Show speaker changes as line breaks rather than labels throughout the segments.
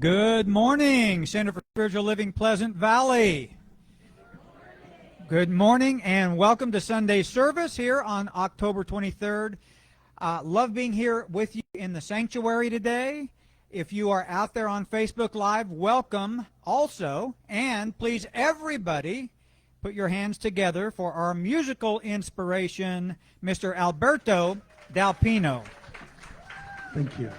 Good morning, Center for Spiritual Living, Pleasant Valley. Good morning and welcome to Sunday service here on October 23rd. Love being here with you in the sanctuary today. If you are out there on Facebook Live, welcome also. And please, everybody, put your hands together for our musical inspiration, Mr. Alberto Dalpino.
Thank you.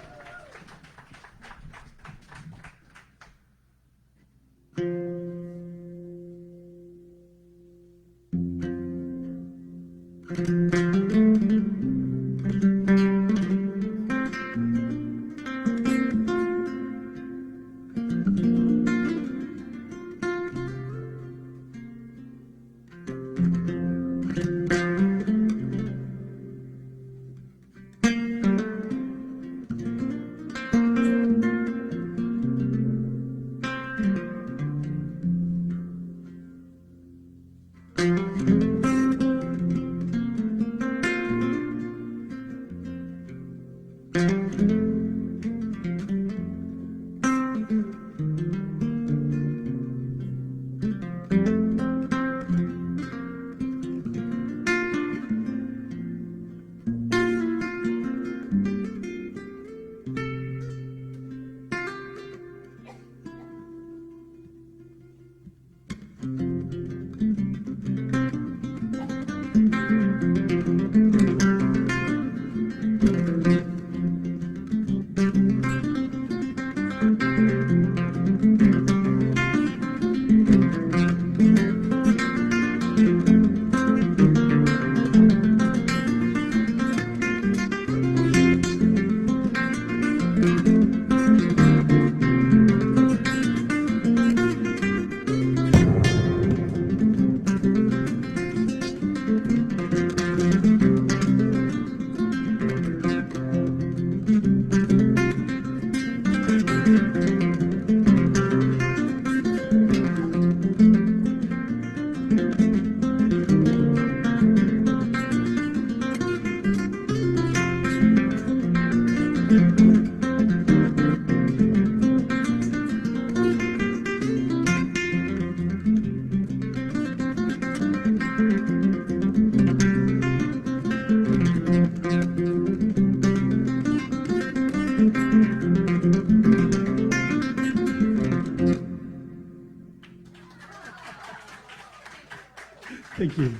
Thank you.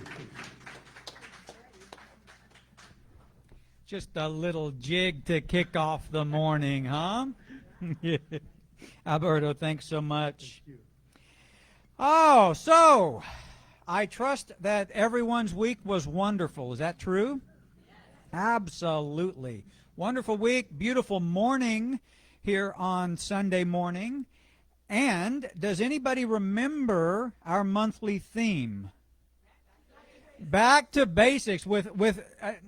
Just a little jig to kick off the morning, huh? Alberto, thanks so much.
Thank you.
Oh, so I trust that everyone's week was wonderful. Is that true? Absolutely. Wonderful week, beautiful morning here on Sunday morning. And does anybody remember our monthly theme? Back to basics with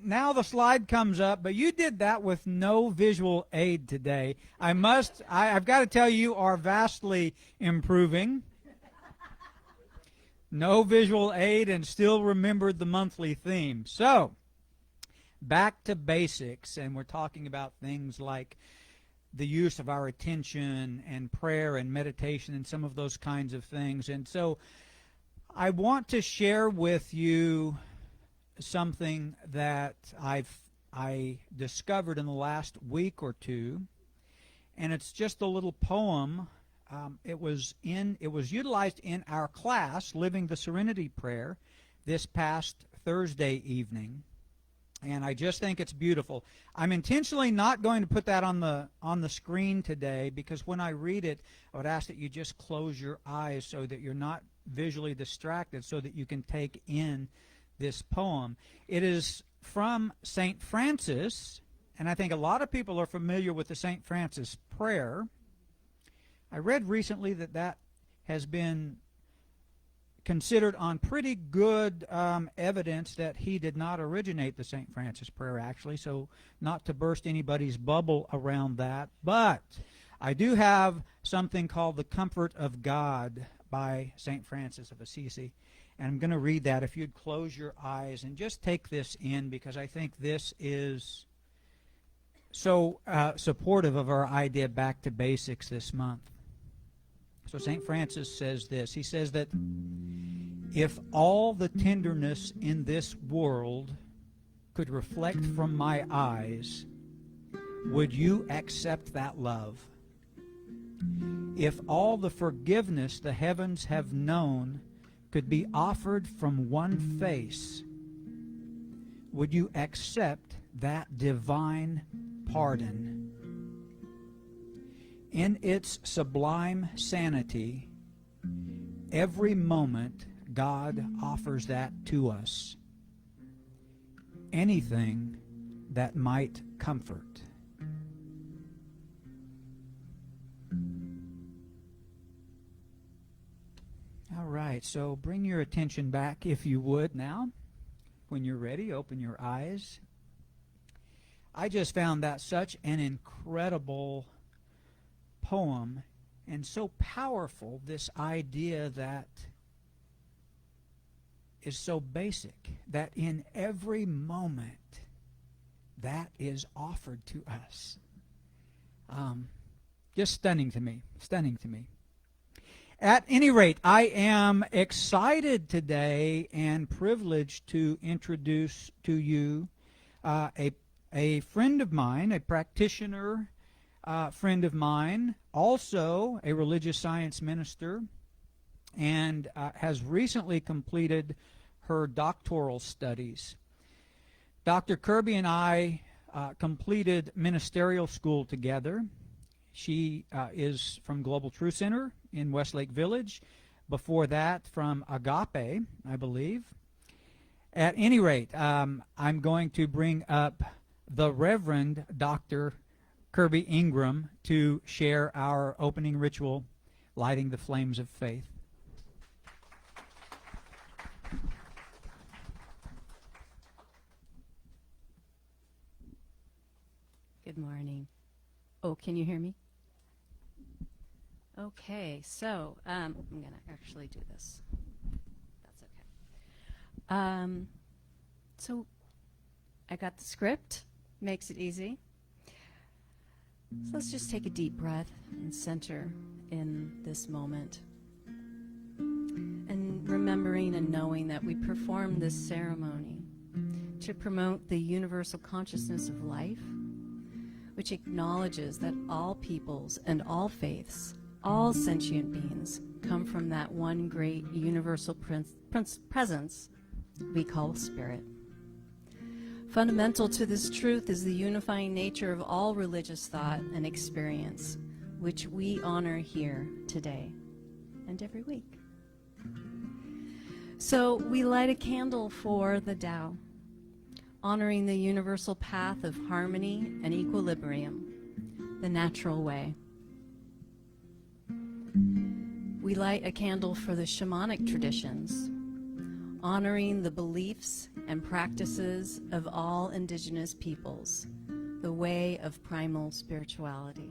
now the slide comes up, but you did that with no visual aid today. I've got to tell you are vastly improving. No visual aid and still remembered the monthly theme. So, back to basics, and we're talking about things like the use of our attention and prayer and meditation and some of those kinds of things. And so I want to share with you something that I discovered in the last week or two, and it's just a little poem. It was utilized in our class, Living the Serenity Prayer, this past Thursday evening, and I just think it's beautiful. I'm intentionally not going to put that on the screen today because when I read it, I would ask that you just close your eyes so that you're not visually distracted, so that you can take in this poem. It is from St. Francis, and I think a lot of people are familiar with the St. Francis prayer. I read recently that has been considered on pretty good evidence that he did not originate the St. Francis prayer, actually, so not to burst anybody's bubble around that. But I do have something called The Comfort of God by St. Francis of Assisi. And I'm going to read that. If you'd close your eyes and just take this in, because I think this is so supportive of our idea back to basics this month. So St. Francis says this. He says that if all the tenderness in this world could reflect from my eyes, would you accept that love? If all the forgiveness the heavens have known could be offered from one face, would you accept that divine pardon? In its sublime sanity, every moment God offers that to us. Anything that might comfort. All right, so bring your attention back, if you would, now. When you're ready, open your eyes. I just found that such an incredible poem and so powerful, this idea that is so basic, that in every moment that is offered to us. Just stunning to me, stunning to me. At any rate, I am excited today and privileged to introduce to you a friend of mine, a practitioner friend of mine, also a religious science minister, and has recently completed her doctoral studies. Dr. Kirby and I completed ministerial school together. She is from Global Truth Center in Westlake Village. Before that, from Agape, I believe. At any rate, I'm going to bring up the Reverend Dr. Kirby Ingram to share our opening ritual, lighting the flames of faith.
Good morning. Oh, can you hear me? Okay, so I'm going to actually do this. That's okay. So I got the script. Makes it easy. So let's just take a deep breath and center in this moment. And remembering and knowing that we perform this ceremony to promote the universal consciousness of life, which acknowledges that all peoples and all faiths, all sentient beings, come from that one great universal presence we call spirit. Fundamental to this truth is the unifying nature of all religious thought and experience, which we honor here today and every week. So we light a candle for the Tao, honoring the universal path of harmony and equilibrium, the natural way. We light a candle for the shamanic traditions, honoring the beliefs and practices of all indigenous peoples, the way of primal spirituality.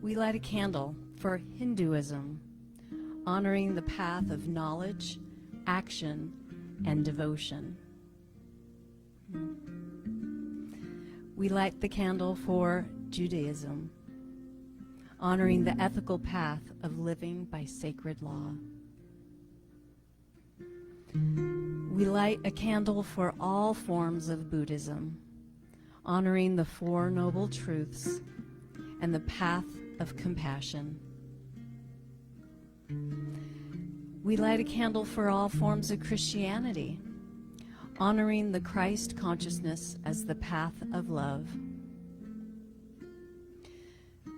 We light a candle for Hinduism, honoring the path of knowledge, action, and devotion. We light the candle for Judaism, honoring the ethical path of living by sacred law. We light a candle for all forms of Buddhism, honoring the Four Noble Truths and the path of compassion. We light a candle for all forms of Christianity, honoring the Christ consciousness as the path of love.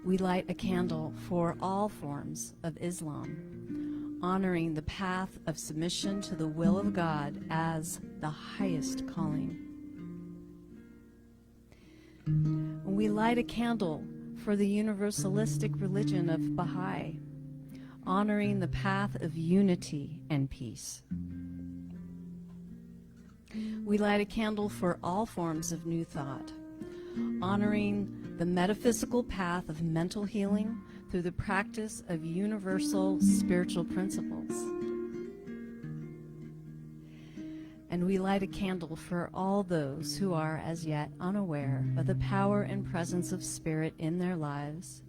We light a candle for all forms of Islam, honoring the path of submission to the will of God as the highest calling. We light a candle for the universalistic religion of Baha'i, honoring the path of unity and peace. We light a candle for all forms of New Thought, honoring the metaphysical path of mental healing through the practice of universal spiritual principles. And we light a candle for all those who are as yet unaware of the power and presence of Spirit in their lives,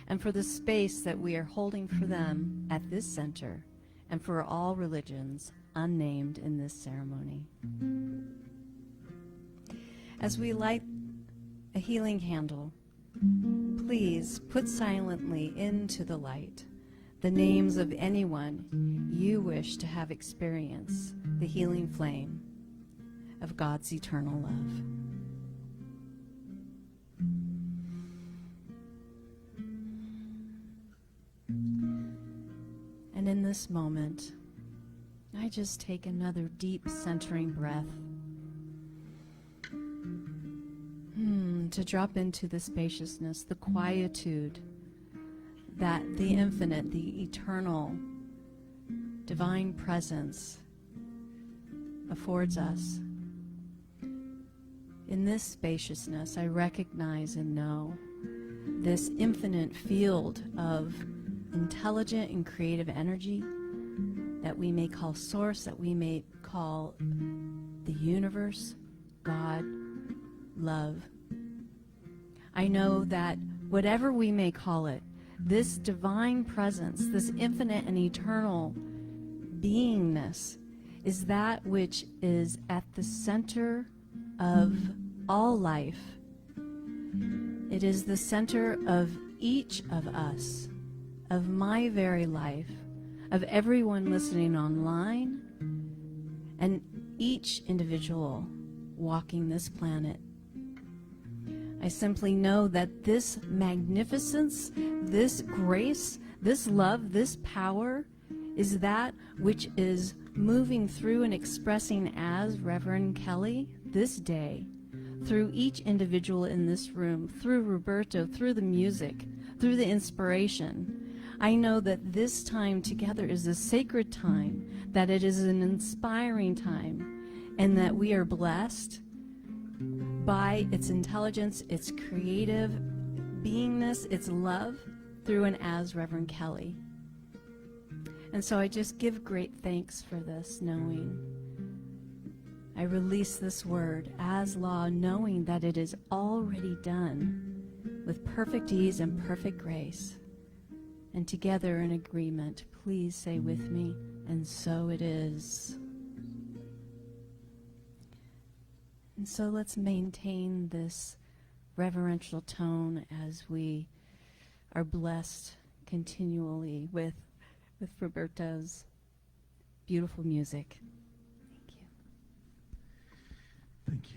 and for the space that we are holding for them at this center, and for all religions unnamed in this ceremony. As we light a healing candle, please put silently into the light the names of anyone you wish to have experience the healing flame of God's eternal love. And in this moment, I just take another deep centering breath to drop into the spaciousness, the quietude that the infinite, the eternal, divine presence affords us. In this spaciousness, I recognize and know this infinite field of intelligent and creative energy that we may call source, that we may call the universe, God, love. I know that whatever we may call it, this divine presence, this infinite and eternal beingness, is that which is at the center of all life. It is the center of each of us, of my very life, of everyone listening online, and each individual walking this planet. I simply know that this magnificence, this grace, this love, this power is that which is moving through and expressing as Reverend Kelly this day, through each individual in this room, through Roberto, through the music, through the inspiration. I know that this time together is a sacred time, that it is an inspiring time, and that we are blessed by its intelligence, its creative beingness, its love, through and as Reverend Kelly. And so I just give great thanks for this, knowing I release this word as law, knowing that it is already done with perfect ease and perfect grace. And together in agreement, please say with me, and so it is. And so let's maintain this reverential tone as we are blessed continually with Roberto's beautiful music. Thank you.
Thank you.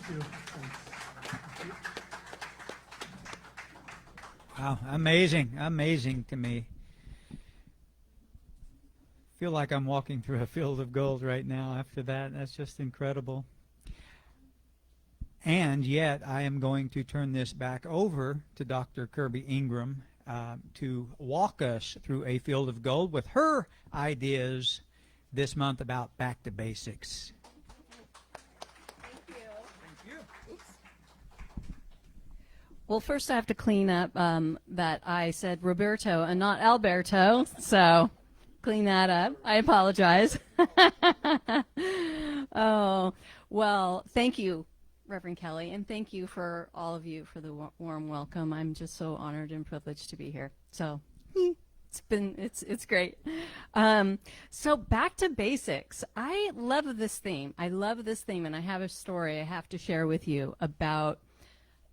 you. Thanks.
Wow, amazing, amazing to me. Feel like I'm walking through a field of gold right now after that. That's just incredible. And yet, I am going to turn this back over to Dr. Kirby Ingram to walk us through a field of gold with her ideas this month about back to basics.
Thank you.
Thank you.
Oops. Well, first I have to clean up that I said Roberto and not Alberto, so clean that up. I apologize. Oh, well, thank you, Reverend Kelly, and thank you for all of you for the warm welcome. I'm just so honored and privileged to be here. So it's great. So back to basics. I love this theme. And I have a story I have to share with you about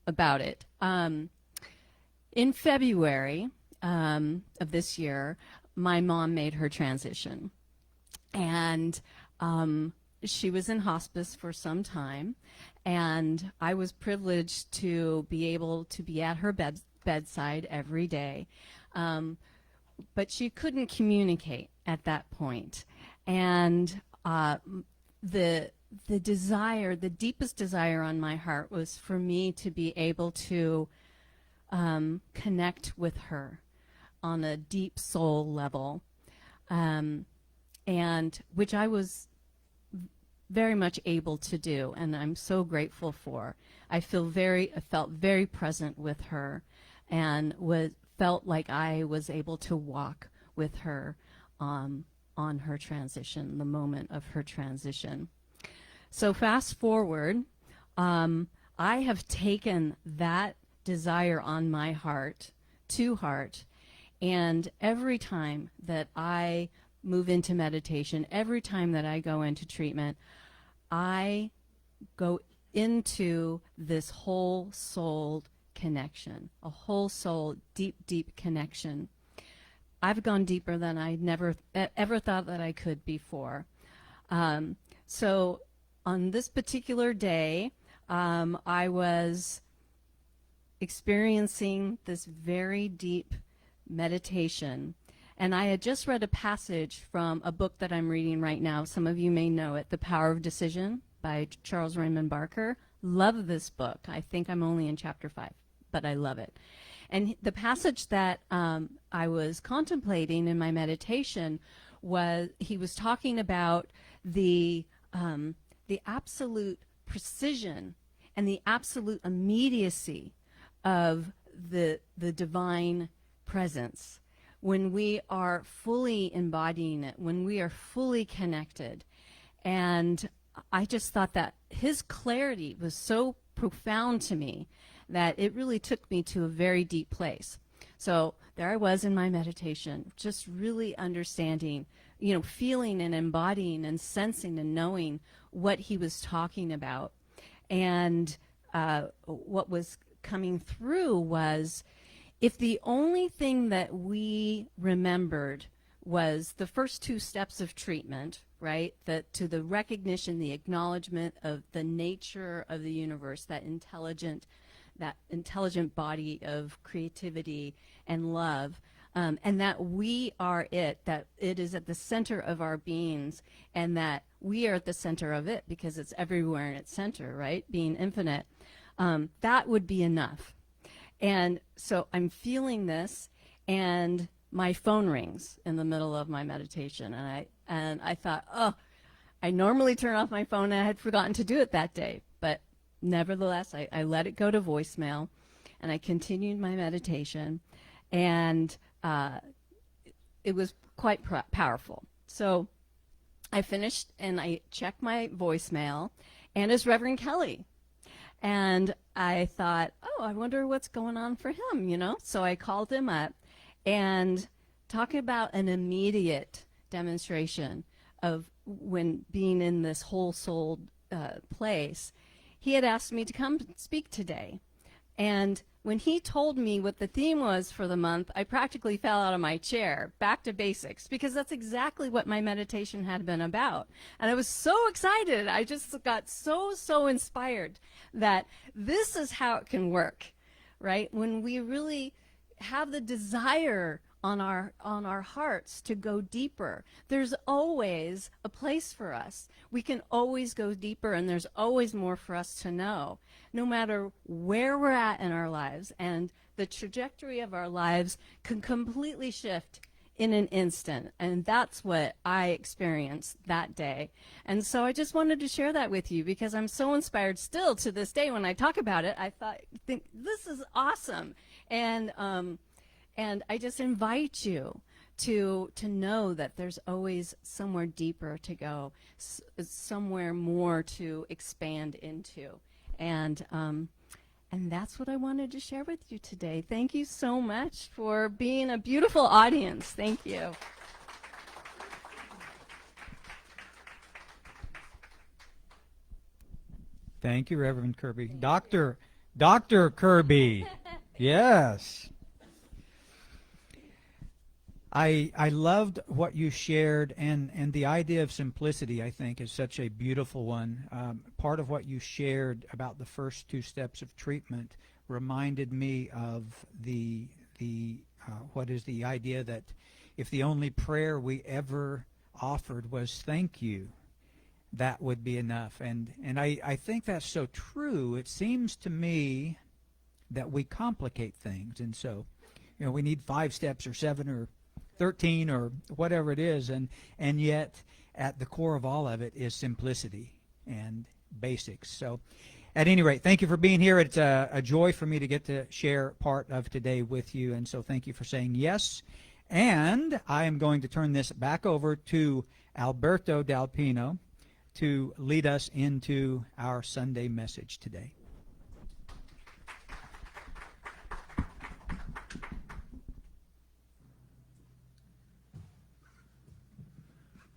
it. In February of this year, my mom made her transition, and she was in hospice for some time, and I was privileged to be able to be at her bedside every day. But she couldn't communicate at that point. And the desire, the deepest desire on my heart was for me to be able to connect with her on a deep soul level, and which I was very much able to do, and I'm so grateful for. I felt very present with her, and felt like I was able to walk with her on her transition, the moment of her transition. So fast forward, I have taken that desire on my heart to heart, and every time that I move into meditation, every time that I go into treatment, I go into this whole soul connection, a whole soul, deep connection. I've gone deeper than I never ever thought that I could before. So on this particular day, I was experiencing this very deep meditation, and I had just read a passage from a book that I'm reading right now. Some of you may know it, The Power of Decision by Charles Raymond Barker. Love this book. I think I'm only in chapter 5, but I love it. And the passage that I was contemplating in my meditation was, he was talking about the absolute precision and the absolute immediacy of the divine presence when we are fully embodying it, when we are fully connected. And I just thought that his clarity was so profound to me that it really took me to a very deep place. So there I was in my meditation, just really understanding, feeling and embodying and sensing and knowing what he was talking about. And what was coming through was, if the only thing that we remembered was the first 2 steps of treatment, right, to the recognition, the acknowledgement of the nature of the universe, that intelligent body of creativity and love, and that we are it, that it is at the center of our beings, and that we are at the center of it because it's everywhere in its center, right, being infinite, that would be enough. And so I'm feeling this, and my phone rings in the middle of my meditation, and I thought, oh, I normally turn off my phone, and I had forgotten to do it that day, but nevertheless, I let it go to voicemail, and I continued my meditation, and it was quite powerful. So I finished, and I checked my voicemail, and it's Reverend Kelly. And I thought, oh, I wonder what's going on for him, So I called him up, and talking about an immediate demonstration of when being in this whole soul place, he had asked me to come speak today. And when he told me what the theme was for the month, I practically fell out of my chair, back to basics, because that's exactly what my meditation had been about. And I was so excited. I just got so inspired that this is how it can work, right? When we really have the desire on our hearts to go deeper, there's always a place for us. We can always go deeper, and there's always more for us to know, no matter where we're at in our lives. And the trajectory of our lives can completely shift in an instant, and that's what I experienced that day. And so I just wanted to share that with you, because I'm so inspired still to this day. When I talk about it, I think this is awesome. And I just invite you to know that there's always somewhere deeper to go, somewhere more to expand into. And that's what I wanted to share with you today. Thank you so much for being a beautiful audience. Thank you.
Thank you, Reverend Kirby. Dr. Kirby. Yes. I loved what you shared, and the idea of simplicity, I think, is such a beautiful one. Part of what you shared about the first two steps of treatment reminded me of the idea that if the only prayer we ever offered was thank you, that would be enough. And I think that's so true. It seems to me that we complicate things, and so we need 5 steps or 7 or 13 or whatever it is, and yet at the core of all of it is simplicity and basics. So at any rate, thank you for being here. It's a joy for me to get to share part of today with you, and so thank you for saying yes. And I am going to turn this back over to Alberto Dalpino to lead us into our Sunday message today.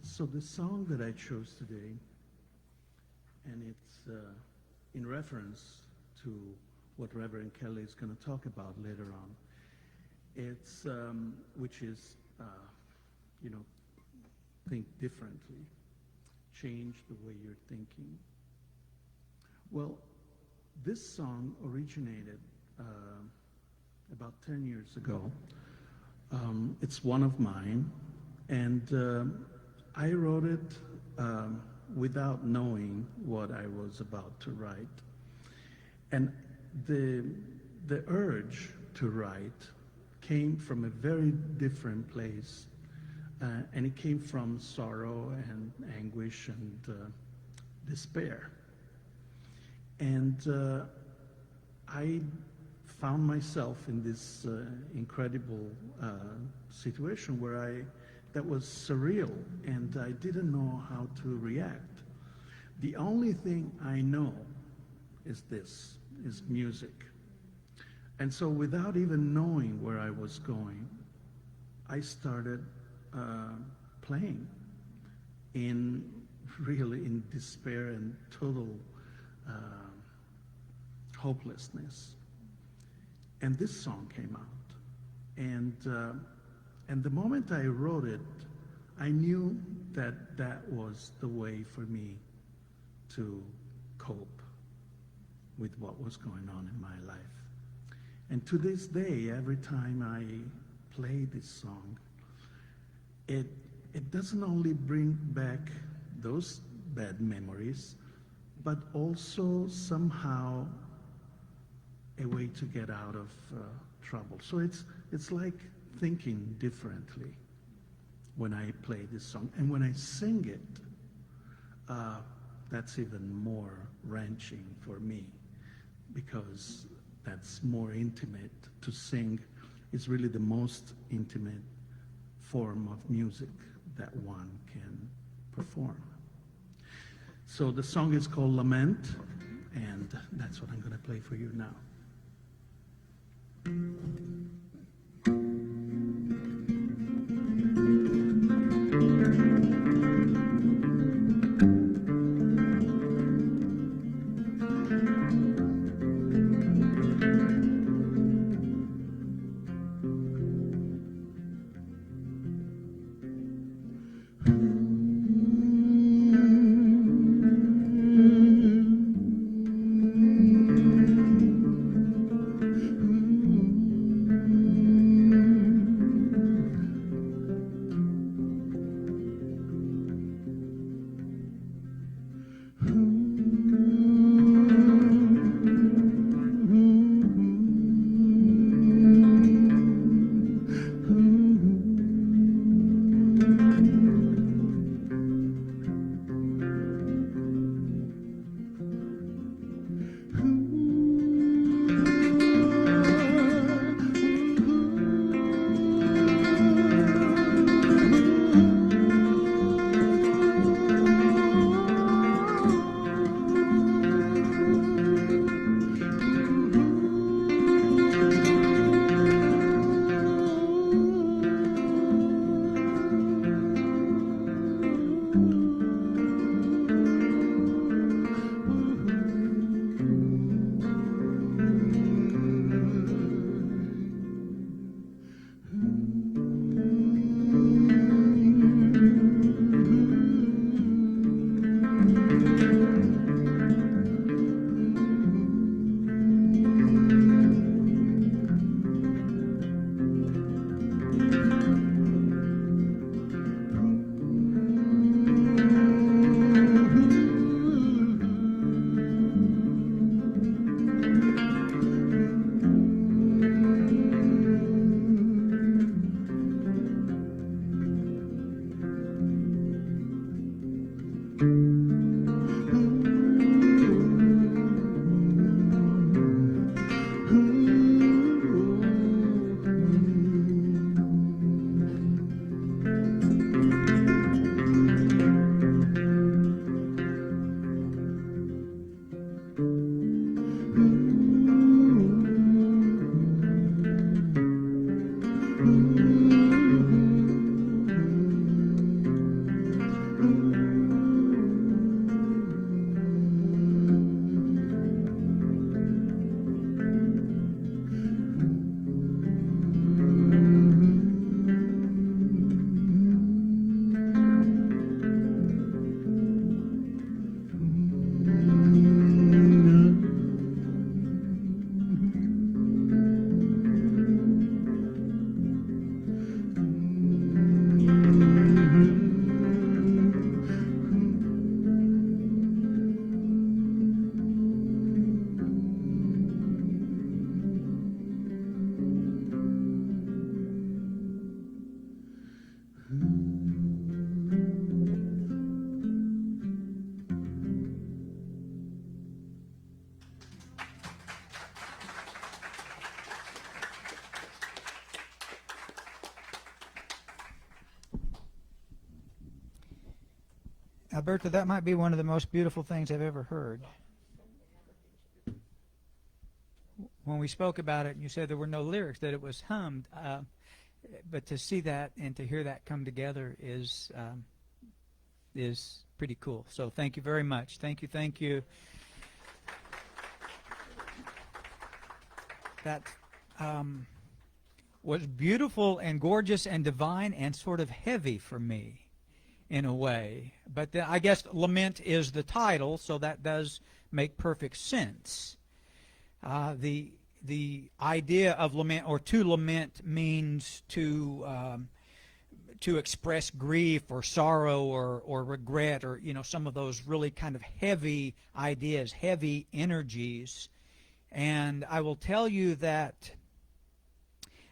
So the song that I chose today, and it's in reference to what Reverend Kelly is going to talk about later on. It's which is think differently, change the way you're thinking. Well, this song originated about 10 years ago. It's one of mine, and I wrote it without knowing what I was about to write. And the urge to write came from a very different place, and it came from sorrow and anguish and despair. And I found myself in this incredible situation where that was surreal, and I didn't know how to react. The only thing I know is music. And so without even knowing where I was going, I started playing in despair and total hopelessness. And this song came out. And the moment I wrote it, I knew that that was the way for me to cope with what was going on in my life. And to this day, every time I play this song, it doesn't only bring back those bad memories, but also somehow a way to get out of trouble. So it's like thinking differently when I play this song. And when I sing it, that's even more wrenching for me, because that's more intimate. To sing is really the most intimate form of music that one can perform. So the song is called Lament, and that's what I'm going to play for you now.
Alberto, that might be one of the most beautiful things I've ever heard. When we spoke about it, you said there were no lyrics, that it was hummed. But to see that and to hear that come together is pretty cool. So thank you very much. Thank you, thank you. That was beautiful and gorgeous and divine and sort of heavy for me in a way. But I guess lament is the title, so that does make perfect sense. The idea of lament, or to lament, means to express grief or sorrow or regret, or some of those really kind of heavy ideas, heavy energies. And I will tell you that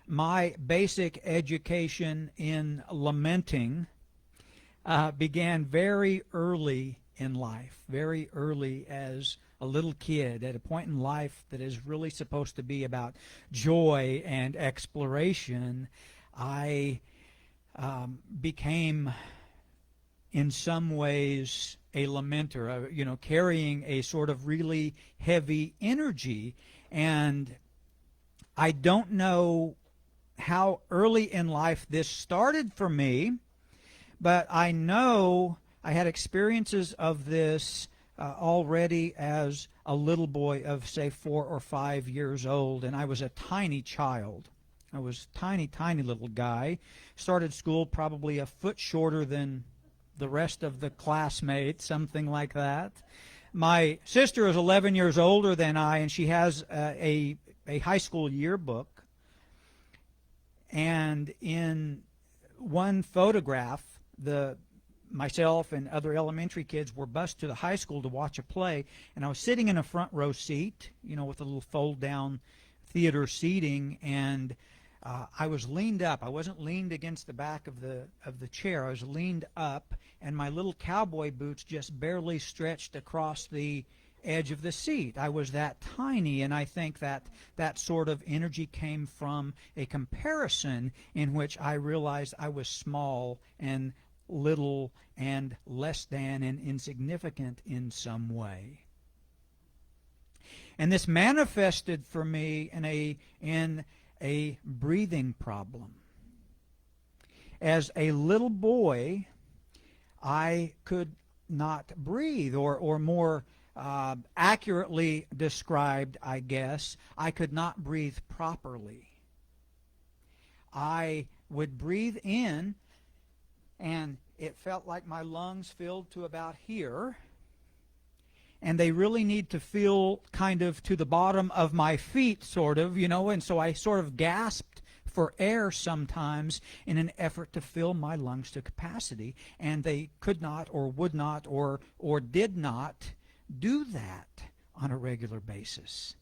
my basic education in lamenting began very early in life, very early as a little kid, at a point in life that is really supposed to be about joy and exploration. I became, in some ways, a lamenter, carrying a sort of really heavy energy. And I don't know how early in life this started for me, but I know I had experiences of this already as a little boy of, say, 4 or 5 years old, and I was a tiny child. I was a tiny, tiny little guy. Started school probably a foot shorter than the rest of the classmates, something like that. My sister is 11 years older than I, and she has a high school yearbook. And in one photograph, myself and other elementary kids were bused to the high school to watch a play, and I was sitting in a front row seat, with a little fold-down theater seating, and I was leaned up. I wasn't leaned against the back of the chair. I was leaned up, and my little cowboy boots just barely stretched across the edge of the seat. I was that tiny, and I think that sort of energy came from a comparison in which I realized I was small and little and less than and insignificant in some way. And this manifested for me in a breathing problem. As a little boy, I could not breathe, or more accurately described, I guess, I could not breathe properly. I would breathe in, and it felt like my lungs filled to about here, and they really need to feel kind of to the bottom of my feet, sort of, and so I sort of gasped for air sometimes in an effort to fill my lungs to capacity, and they could not or would not or did not do that on a regular basis.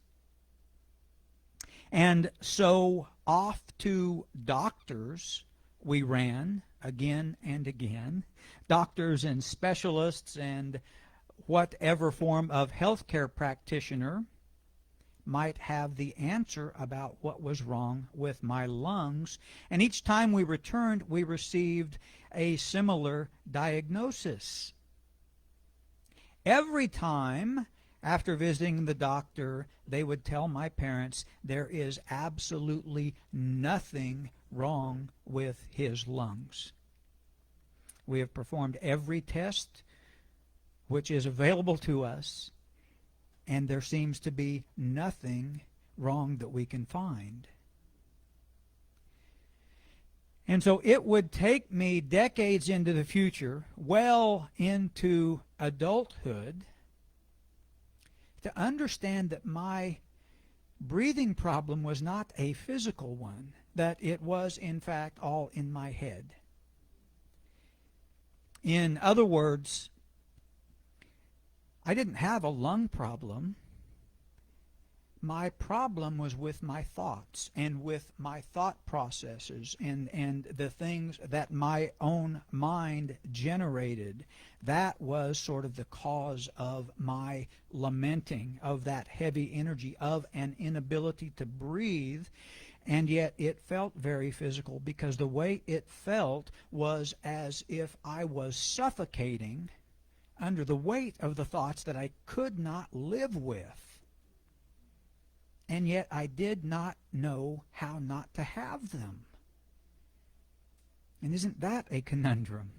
And so off to doctors we ran again and again. Doctors and specialists and whatever form of healthcare practitioner might have the answer about what was wrong with my lungs. And each time we returned, we received a similar diagnosis. Every time after visiting the doctor, they would tell my parents there is absolutely nothing wrong with his lungs. We have performed every test which is available to us, and there seems to be nothing wrong that we can find. And so it would take me decades into the future, well into adulthood, to understand that my breathing problem was not a physical one, that it was, in fact, all in my head. In other words, I didn't have a lung problem. My problem was with my thoughts and with my thought processes and the things that my own mind generated. That was sort of the cause of my lamenting, of that heavy energy, of an inability to breathe. And yet it felt very physical, because the way it felt was as if I was suffocating under the weight of the thoughts that I could not live with. And yet I did not know how not to have them. And isn't that a conundrum?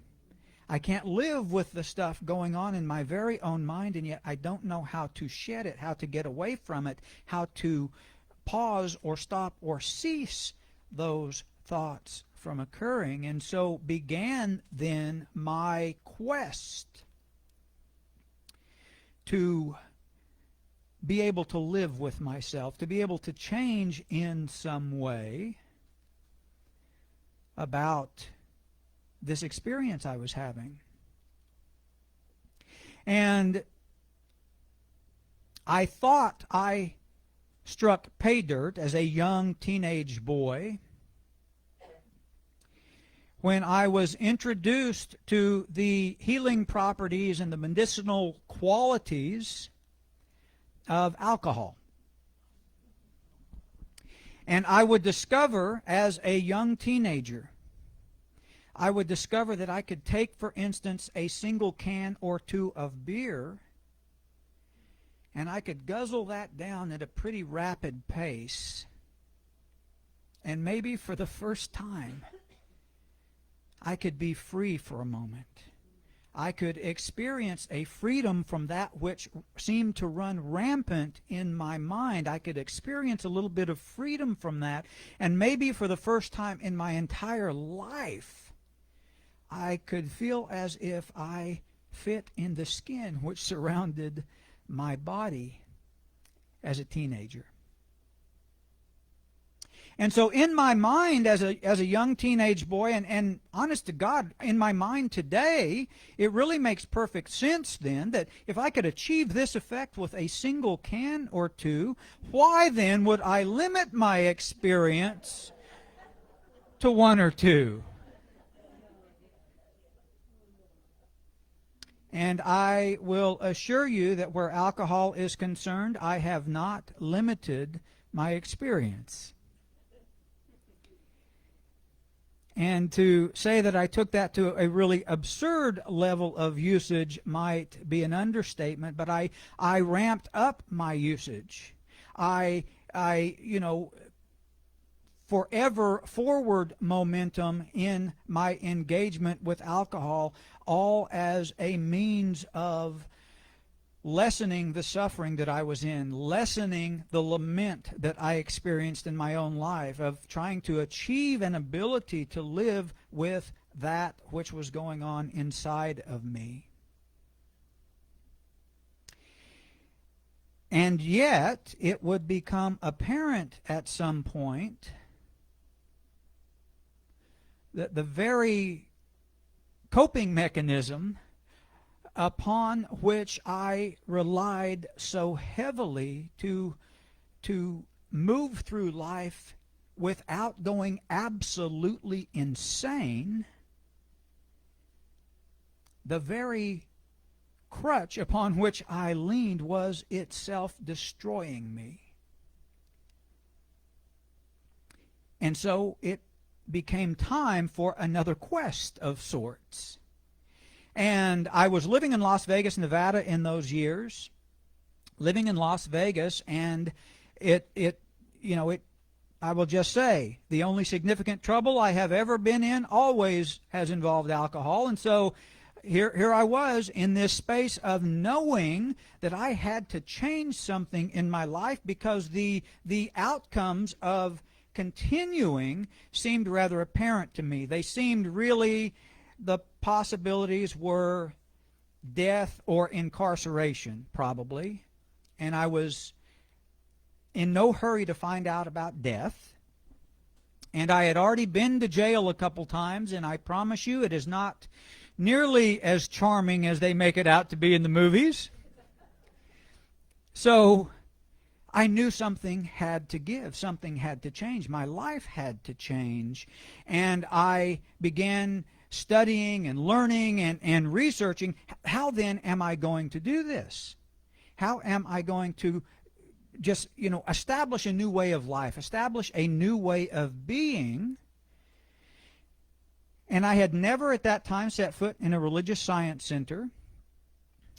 I can't live with the stuff going on in my very own mind, and yet I don't know how to shed it, how to get away from it, how to pause or stop or cease those thoughts from occurring. And so began then my quest to be able to live with myself, to be able to change in some way about this experience I was having. And I thought I struck pay dirt as a young teenage boy when I was introduced to the healing properties and the medicinal qualities of alcohol. And I would discover as a young teenager, I would discover that I could take, for instance, a single can or two of beer, and I could guzzle that down at a pretty rapid pace. And maybe for the first time, I could be free for a moment. I could experience a freedom from that which seemed to run rampant in my mind. I could experience a little bit of freedom from that. And maybe for the first time in my entire life, I could feel as if I fit in the skin which surrounded my body as a teenager. And so in my mind as a young teenage boy, and honest to God, in my mind today, it really makes perfect sense then that if I could achieve this effect with a single can or two, why then would I limit my experience to one or two? And I will assure you that where alcohol is concerned, I have not limited my experience. And to say that I took that to a really absurd level of usage might be an understatement, but I ramped up my usage. I forever forward momentum in my engagement with alcohol, all as a means of lessening the suffering that I was in, lessening the lament that I experienced in my own life, of trying to achieve an ability to live with that which was going on inside of me. And yet, it would become apparent at some point that the very coping mechanism upon which I relied so heavily to move through life without going absolutely insane, the very crutch upon which I leaned was itself destroying me. And so it became time for another quest of sorts. And I was living in Las Vegas, Nevada in those years, living in Las Vegas, and I will just say, the only significant trouble I have ever been in always has involved alcohol. And so here I was in this space of knowing that I had to change something in my life because the outcomes of continuing seemed rather apparent to me. They seemed really, the possibilities were death or incarceration, probably. And I was in no hurry to find out about death. And I had already been to jail a couple times, and I promise you it is not nearly as charming as they make it out to be in the movies. So I knew something had to give, something had to change. My life had to change. And I began studying and learning and researching, how then am I going to do this? How am I going to just, establish a new way of life, establish a new way of being? And I had never at that time set foot in a religious science center,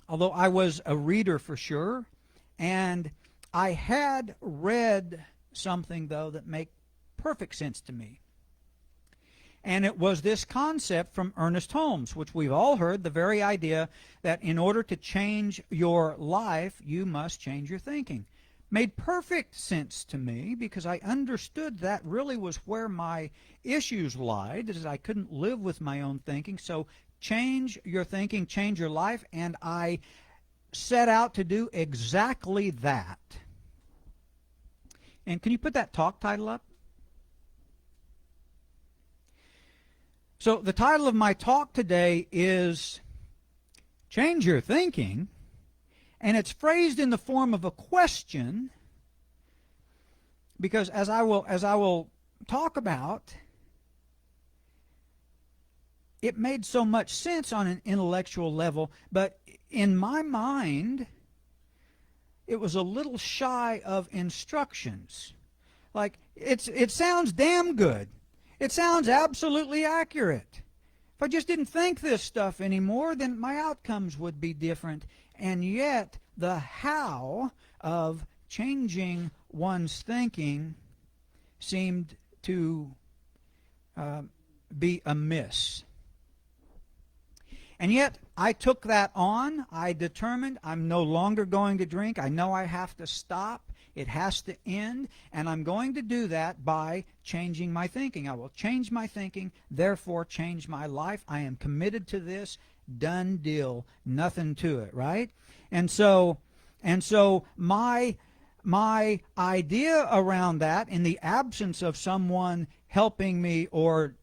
although I was a reader for sure. And I had read something, though, that made perfect sense to me. And it was this concept from Ernest Holmes, which we've all heard, the very idea that in order to change your life, you must change your thinking. Made perfect sense to me because I understood that really was where my issues lied, is I couldn't live with my own thinking. So change your thinking, change your life, and I set out to do exactly that. And can you put that talk title up? So the title of my talk today is Change Your Thinking, and it's phrased in the form of a question because as I will talk about, it made so much sense on an intellectual level, but in my mind, it was a little shy of instructions. Like, it sounds damn good. It sounds absolutely accurate. If I just didn't think this stuff anymore, then my outcomes would be different. And yet, the how of changing one's thinking seemed to be amiss. And yet, I took that on. I determined I'm no longer going to drink. I know I have to stop. It has to end. And I'm going to do that by changing my thinking. I will change my thinking, therefore change my life. I am committed to this. Done deal. Nothing to it, right? And so my idea around that, in the absence of someone helping me or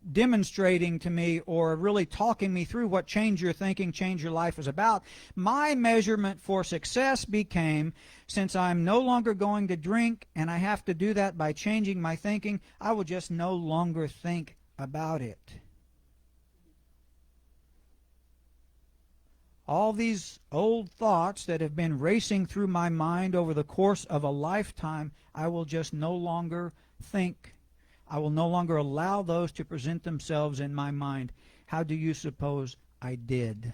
demonstrating to me or really talking me through what change your thinking, change your life is about, my measurement for success became, since I'm no longer going to drink and I have to do that by changing my thinking, I will just no longer think about it. All these old thoughts that have been racing through my mind over the course of a lifetime, I will just no longer think. I will no longer allow those to present themselves in my mind. How do you suppose I did?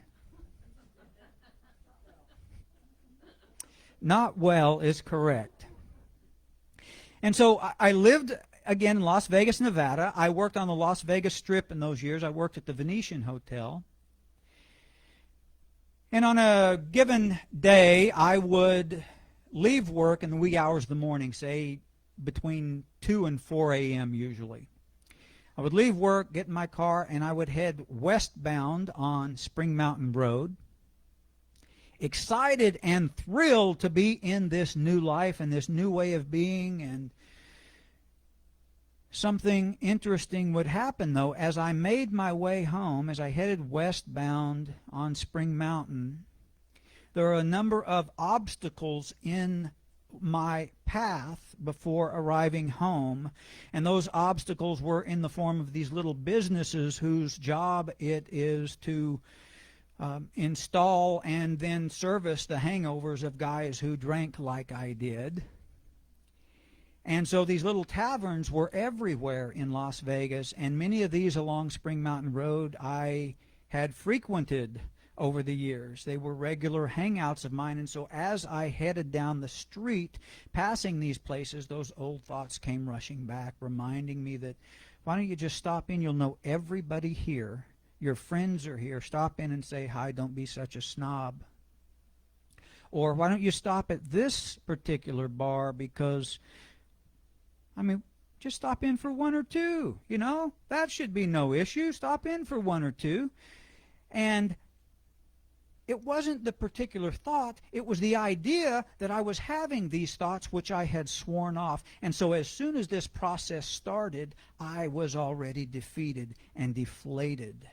Not well is correct. And so I lived, again, in Las Vegas, Nevada. I worked on the Las Vegas Strip in those years. I worked at the Venetian Hotel. And on a given day, I would leave work in the wee hours of the morning, say between 2 and 4 a.m. usually. I would leave work, get in my car, and I would head westbound on Spring Mountain Road, excited and thrilled to be in this new life and this new way of being. And something interesting would happen, though. As I made my way home, as I headed westbound on Spring Mountain, there are a number of obstacles in my path before arriving home, and those obstacles were in the form of these little businesses whose job it is to install and then service the hangovers of guys who drank like I did. And so these little taverns were everywhere in Las Vegas, and many of these along Spring Mountain Road I had frequented over the years. They were regular hangouts of mine, and so as I headed down the street passing these places, those old thoughts came rushing back, reminding me that, why don't you just stop in? You'll know everybody here. Your friends are here. Stop in and say hi. Don't be such a snob. Or why don't you stop at this particular bar because, just stop in for one or two. That should be no issue. Stop in for one or two. And it wasn't the particular thought, it was the idea that I was having these thoughts which I had sworn off. And so as soon as this process started, I was already defeated and deflated.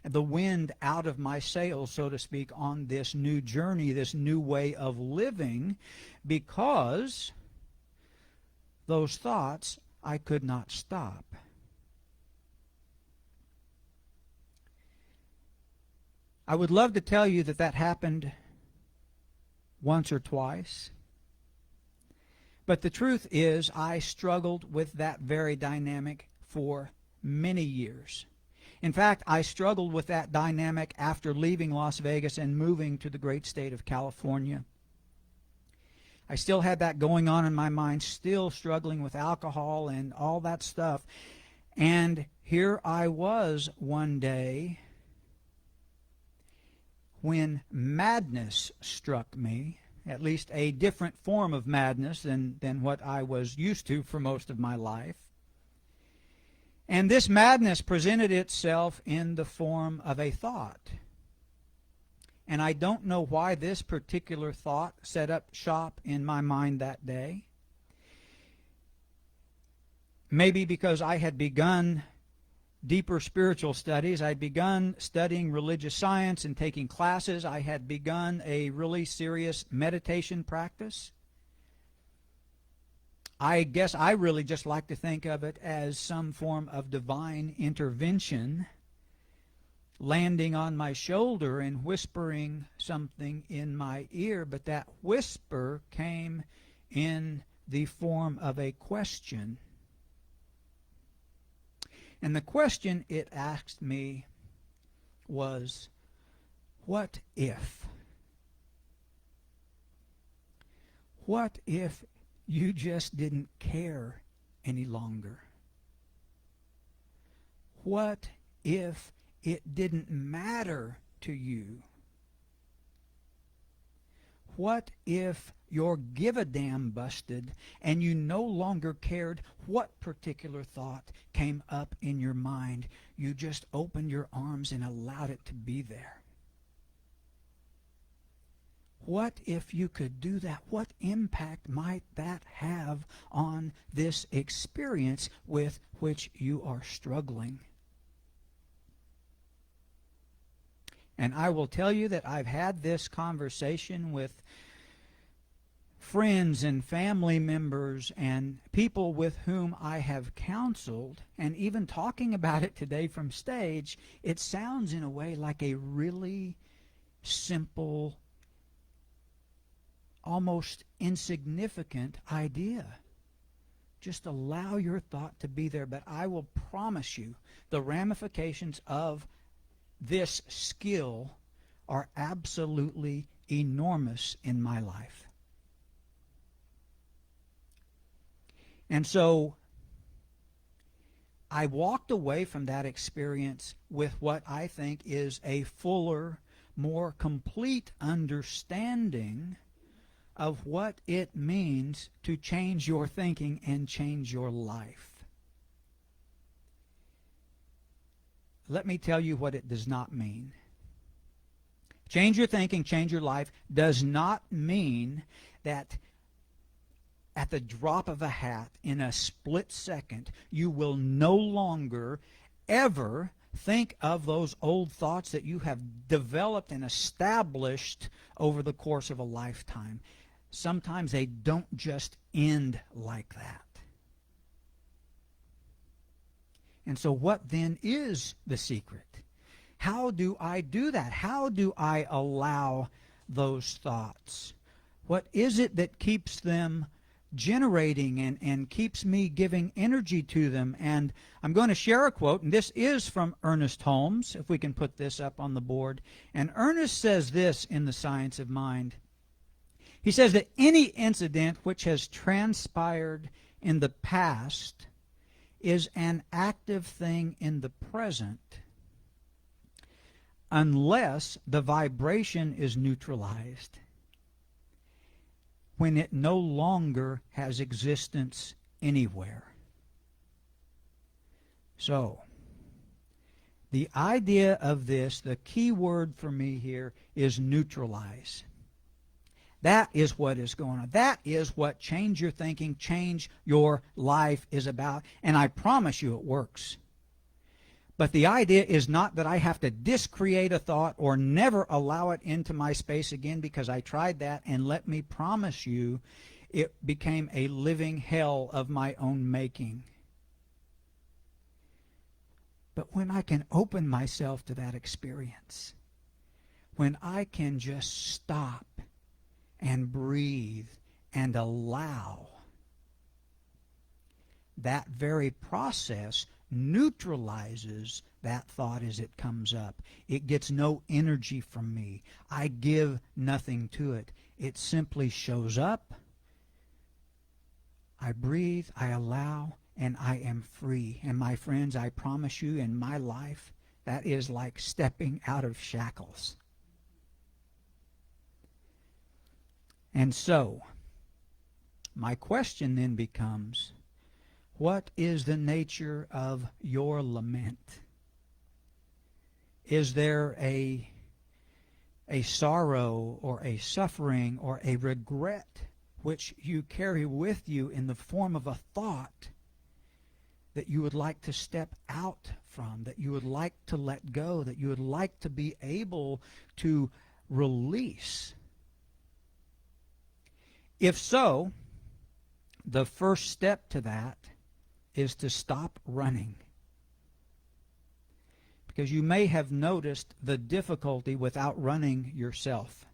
The wind out of my sails, so to speak, on this new journey, this new way of living, because those thoughts I could not stop. I would love to tell you that happened once or twice. But the truth is, I struggled with that very dynamic for many years. In fact, I struggled with that dynamic after leaving Las Vegas and moving to the great state of California. I still had that going on in my mind, still struggling with alcohol and all that stuff. And here I was one day when madness struck me, at least a different form of madness than what I was used to for most of my life. And this madness presented itself in the form of a thought. And I don't know why this particular thought set up shop in my mind that day. Maybe because I had begun deeper spiritual studies. I'd begun studying religious science and taking classes. I had begun a really serious meditation practice. I guess I really just like to think of it as some form of divine intervention landing on my shoulder and whispering something in my ear, but that whisper came in the form of a question. And the question it asked me was, what if? What if you just didn't care any longer? What if it didn't matter to you? What if your give-a-damn busted and you no longer cared what particular thought came up in your mind? You just opened your arms and allowed it to be there. What if you could do that? What impact might that have on this experience with which you are struggling? And I will tell you that I've had this conversation with friends and family members and people with whom I have counseled, and even talking about it today from stage, it sounds in a way like a really simple, almost insignificant idea. Just allow your thought to be there, but I will promise you the ramifications of this skill are absolutely enormous in my life. And so I walked away from that experience with what I think is a fuller, more complete understanding of what it means to change your thinking and change your life. Let me tell you what it does not mean. Change your thinking, change your life does not mean that at the drop of a hat, in a split second, you will no longer ever think of those old thoughts that you have developed and established over the course of a lifetime. sometimes they don't just end like that. And so what then is the secret? How do I do that? How do I allow those thoughts? What is it that keeps them generating and keeps me giving energy to them? And I'm going to share a quote, and this is from Ernest Holmes, if we can put this up on the board. And Ernest says this in The Science of Mind. He says that any incident which has transpired in the past is an active thing in the present unless the vibration is neutralized, when it no longer has existence anywhere. So, the idea of this, the key word for me here is neutralize. That is what is going on. That is what change your thinking, change your life is about. And I promise you it works. But the idea is not that I have to discreate a thought or never allow it into my space again, because I tried that, and let me promise you, it became a living hell of my own making. But when I can open myself to that experience, when I can just stop and breathe and allow, that very process neutralizes that thought as it comes up. It gets no energy from me. I give nothing to it. It simply shows up. I breathe, I allow, and I am free. And my friends, I promise you, in my life, that is like stepping out of shackles. And so, my question then becomes, what is the nature of your lament? Is there a sorrow or a suffering or a regret which you carry with you in the form of a thought that you would like to step out from, that you would like to let go, that you would like to be able to release? If so, the first step to that is to stop running. Because you may have noticed the difficulty with outrunning yourself.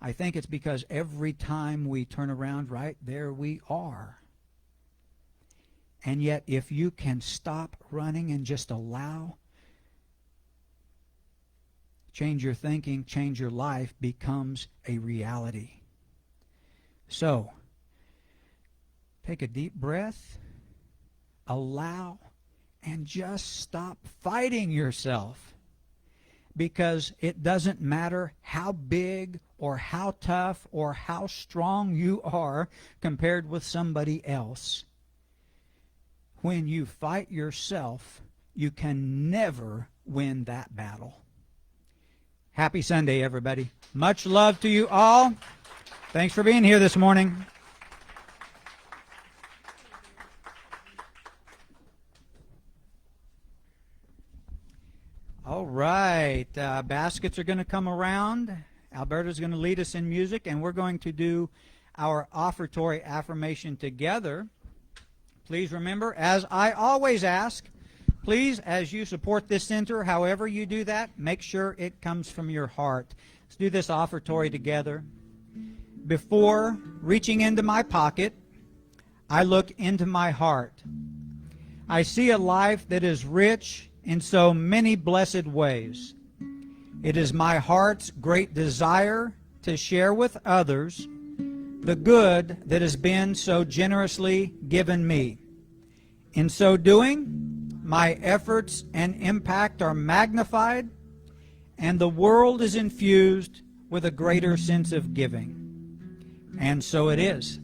I think it's because every time we turn around, right, there we are. And yet, if you can stop running and just allow, change your thinking, change your life becomes a reality. So, take a deep breath, allow, and just stop fighting yourself. Because it doesn't matter how big or how tough or how strong you are compared with somebody else. When you fight yourself, you can never win that battle. Happy Sunday, everybody. Much love to you all. Thanks for being here this morning. All right. Baskets are going to come around. Alberta's going to lead us in music, and we're going to do our offertory affirmation together. Please remember, as I always ask, please, as you support this center, however you do that, make sure it comes from your heart. Let's do this offertory together. Before reaching into my pocket, I look into my heart. I see a life that is rich in so many blessed ways. It is my heart's great desire to share with others the good that has been so generously given me. In so doing, my efforts and impact are magnified, and the world is infused with a greater sense of giving. And so it is.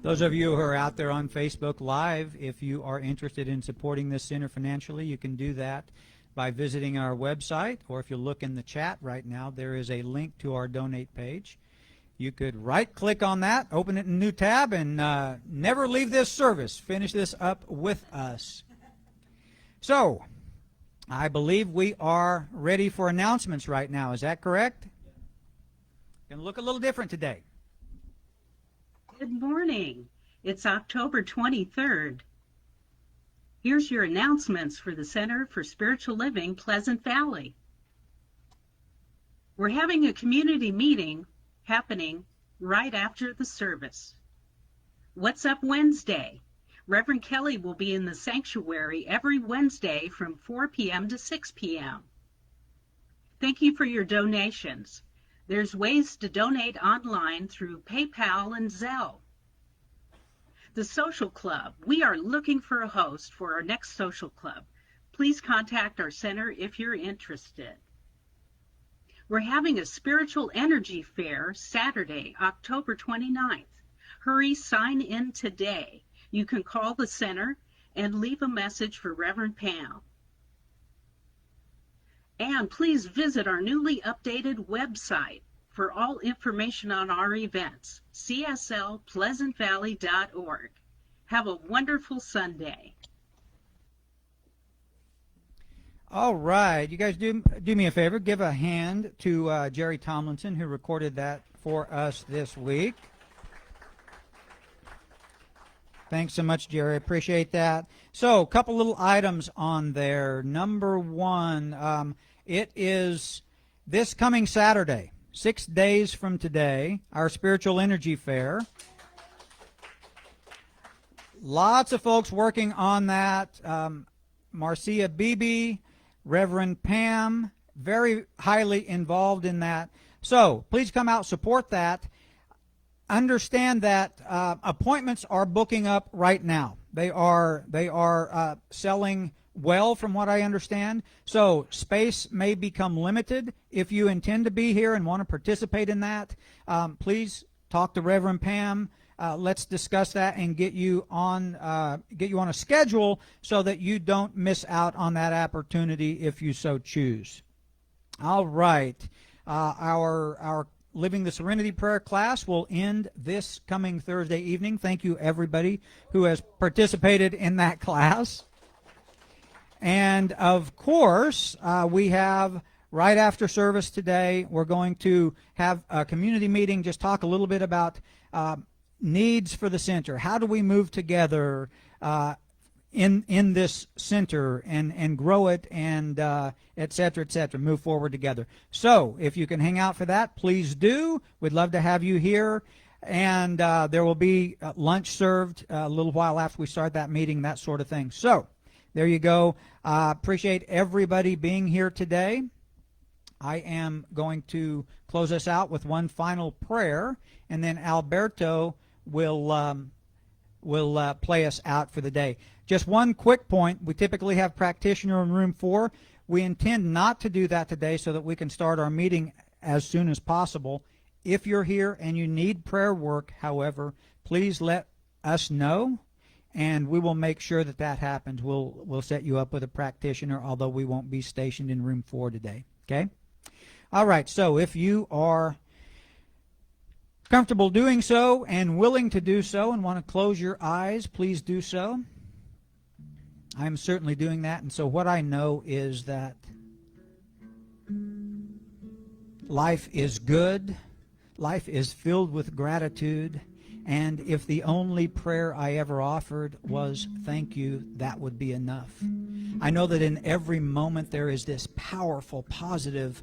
Those of you who are out there on Facebook Live, if you are interested in supporting this center financially, you can do that by visiting our website, or if you look in the chat right now, there is a link to our donate page. You could right-click on that, open it in a new tab, and never leave this service. Finish this up with us. So, I believe we are ready for announcements right now. Is that correct? Going to look a little different today.
Good morning. It's October 23rd. Here's your announcements for the Center for Spiritual Living, Pleasant Valley. We're having a community meeting happening right after the service. What's Up Wednesday? Reverend Kelly will be in the sanctuary every Wednesday from 4 p.m. to 6 p.m. Thank you for your donations. There's ways to donate online through PayPal and Zelle. The Social Club. We are looking for a host for our next Social Club. Please contact our center if you're interested. We're having a Spiritual Energy Fair Saturday, October 29th. Hurry, sign in today. You can call the center and leave a message for Reverend Pam. And please visit our newly updated website for all information on our events, cslpleasantvalley.org. Have a wonderful Sunday.
All right. You guys do me a favor. Give a hand to Jerry Tomlinson, who recorded that for us this week. Thanks so much, Jerry. Appreciate that. So, a couple little items on there. Number one, it is this coming Saturday, 6 days from today, our Spiritual Energy Fair. Lots of folks working on that. Marcia Beebe, Reverend Pam, very highly involved in that. So, please come out, support that. Understand that appointments are booking up right now. They are selling well, from what I understand. So space may become limited. If you intend to be here and want to participate in that, please talk to Reverend Pam. Let's discuss that and get you on a schedule so that you don't miss out on that opportunity if you so choose. All right, our Living the Serenity Prayer class will end this coming Thursday evening. Thank you, everybody who has participated in that class. And, of course, we have, right after service today, we're going to have a community meeting, just talk a little bit about needs for the center. How do we move together in this center and grow it and et cetera, move forward together. So if you can hang out for that, please do. We'd love to have you here. And there will be lunch served a little while after we start that meeting, that sort of thing. So there you go. Appreciate everybody being here today. I am going to close us out with one final prayer, and then Alberto will play us out for the day. Just one quick point. We typically have practitioner in room 4. We intend not to do that today so that we can start our meeting as soon as possible. If you're here and you need prayer work, however, please let us know, and we will make sure that that happens. We'll set you up with a practitioner, although we won't be stationed in room 4 today. Okay? All right, so if you are comfortable doing so and willing to do so and want to close your eyes, please do so. I'm certainly doing that, and so what I know is that life is good, life is filled with gratitude, and if the only prayer I ever offered was thank you, that would be enough. I know that in every moment there is this powerful, positive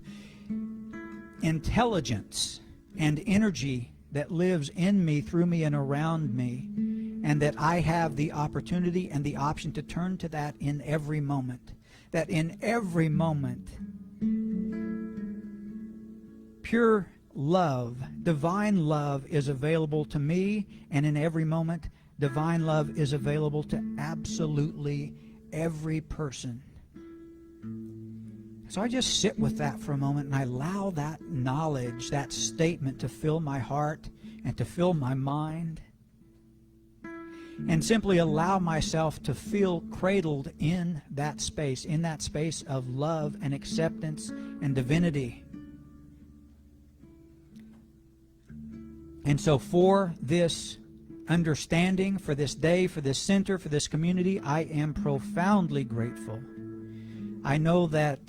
intelligence and energy that lives in me, through me, and around me, and that I have the opportunity and the option to turn to that in every moment. That in every moment, pure love, divine love is available to me, and in every moment, divine love is available to absolutely every person. So I just sit with that for a moment and I allow that knowledge, that statement to fill my heart and to fill my mind. and simply allow myself to feel cradled in that space of love and acceptance and divinity. And so for this understanding, for this day, for this center, for this community, I am profoundly grateful. I know that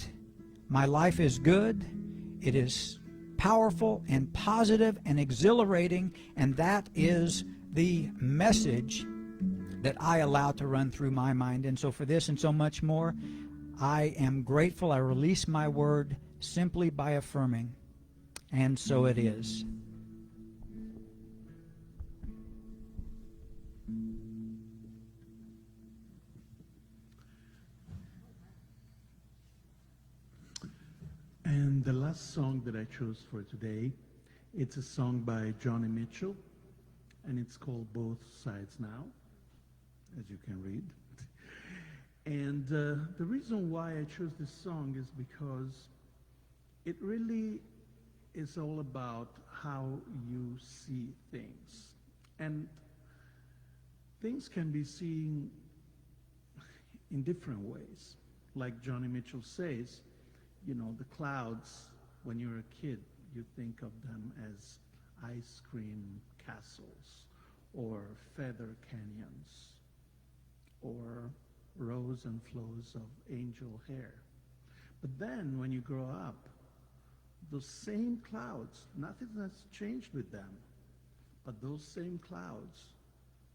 my life is good, it is powerful and positive and exhilarating, and that is the message that I allow to run through my mind. And so for this and so much more, I am grateful. I release my word simply by affirming, and so it is.
And the last song that I chose for today, it's a song by Johnny Mitchell, and it's called Both Sides Now, as you can read. And the reason why I chose this song is because it really is all about how you see things. And things can be seen in different ways. Like Johnny Mitchell says, you know, the clouds, when you're a kid, you think of them as ice cream castles or feather canyons or rows and flows of angel hair. But then when you grow up, those same clouds, nothing has changed with them, but those same clouds,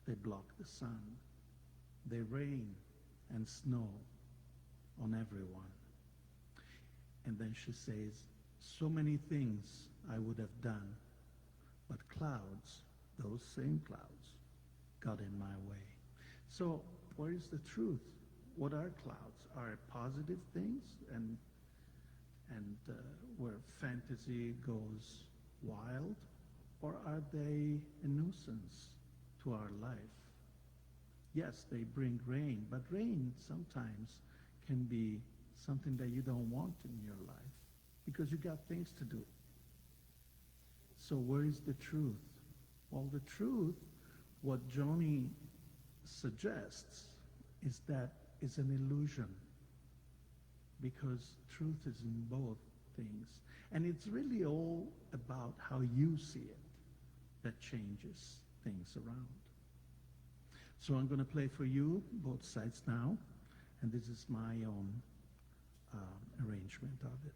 they block the sun. They rain and snow on everyone. And then she says, so many things I would have done, but clouds, those same clouds, got in my way. So where is the truth? What are clouds? Are positive things and where fantasy goes wild? Or are they a nuisance to our life? Yes, they bring rain, but rain sometimes can be something that you don't want in your life because you got things to do. So where is the truth? Well, the truth, what Johnny suggests, is that it's an illusion because truth is in both things. And it's really all about how you see it that changes things around. So I'm going to play for you Both Sides Now, and this is my own arrangement of it.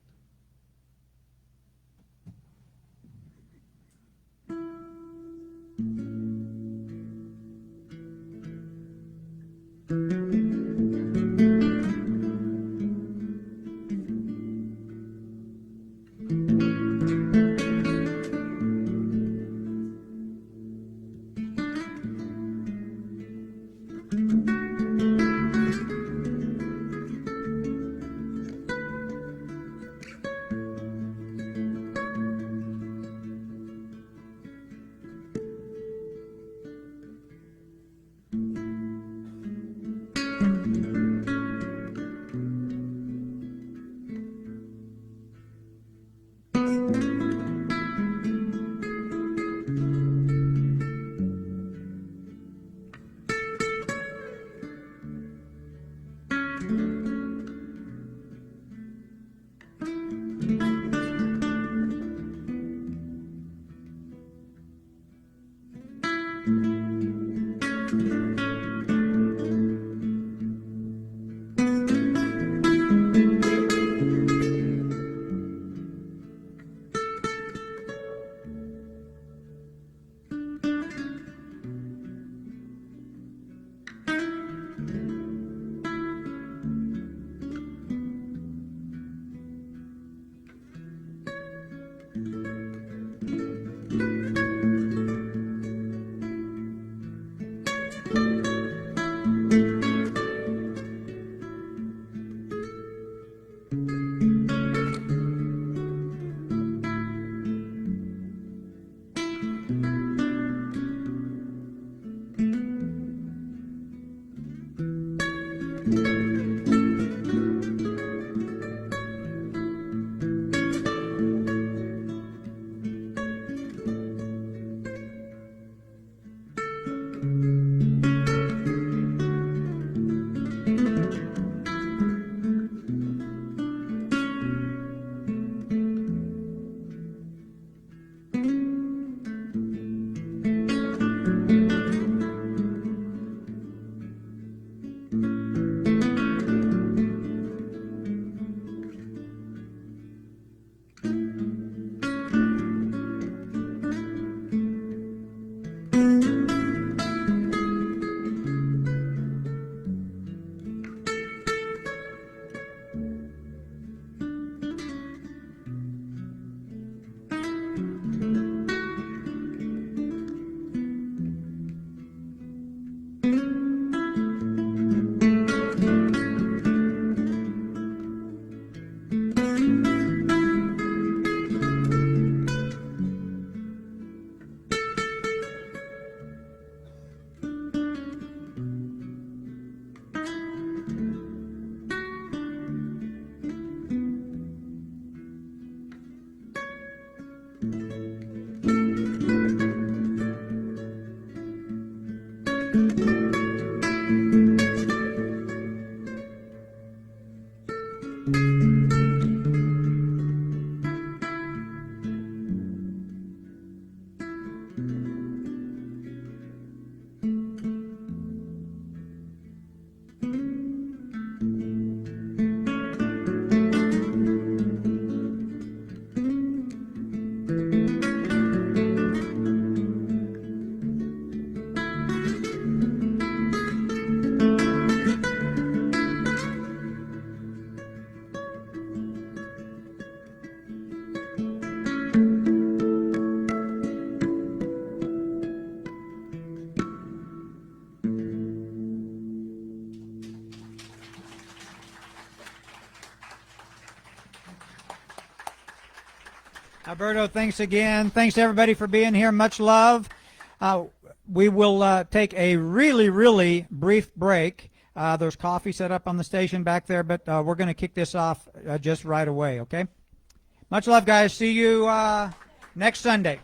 Alberto, thanks again. Thanks to everybody for being here. Much love. We will take a really, really brief break. There's coffee set up on the station back there, but we're going to kick this off just right away, okay? Much love, guys. See you next Sunday.